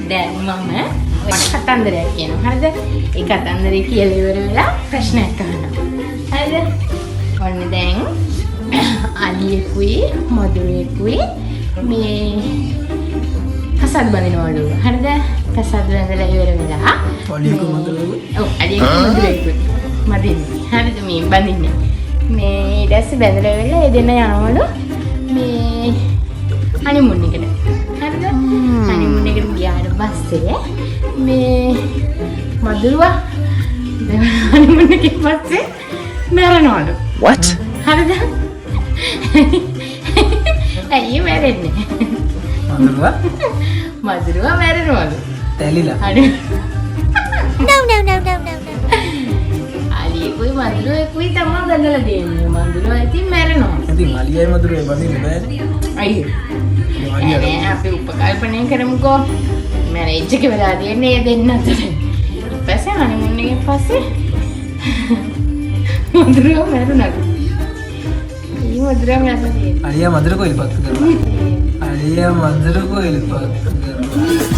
දැන් මම ඔයාලට කතන්දරයක් කියනවා. හරිද? ඒ කතන්දරේ කියලා ඉවර වෙලා ප්‍රශ්නයක් අහනවා. හරිද? ඔන්න දැන් අලියෙකුයි මදුරුවෙකුයි මේ කසාද බඳිනවලු. හරිද? කසාද බඳලා ඉවර වෙලා අලියෙකු මදුරුවෙකු. ඔව් අලියෙකු මදුරුවෙකු මදින්නේ. හරිද? මේ බඳින්නේ. මේ ඊට පස්සේ බඳලා වෙලා ඒ දෙන්න යනවලු මේ හනිමුන් එකට. හරිද? හනිමුන් එකට ගියාට පස්සේ මේ මදුරුවා හනිමුන් එකෙන් පස්සේ මැරෙනවලු. What? හරිද? ඇයි මැරෙන්නේ? මදුරුවා මැරෙනවලු. තැලිලා. හරි. No. අලියෙකුයි මදුරුවෙකුයි තමයි බඳලා දෙන්නේ. මදුරුවා ඉතින් මැරෙනවා. ඉතින් අලියයි මදුරුවයි බඳින්න බෑනේ. අයියෝ. නේ අපි උපකල්පනය කරමුකෝ. මැරේජ් එක වෙලා තියෙන්නේ ඒ දෙන්න අතර. ඊපස්සේ හනිමුන් එකෙන් පස්සේ මදුරුවා මැරුණා. ඊ මදුරුවා මැරුණා. අලියා මදුරුව කොයිල් පත්තු කරනවා. අලියා මදුරුව කොයිල් පත්තු කරනවා.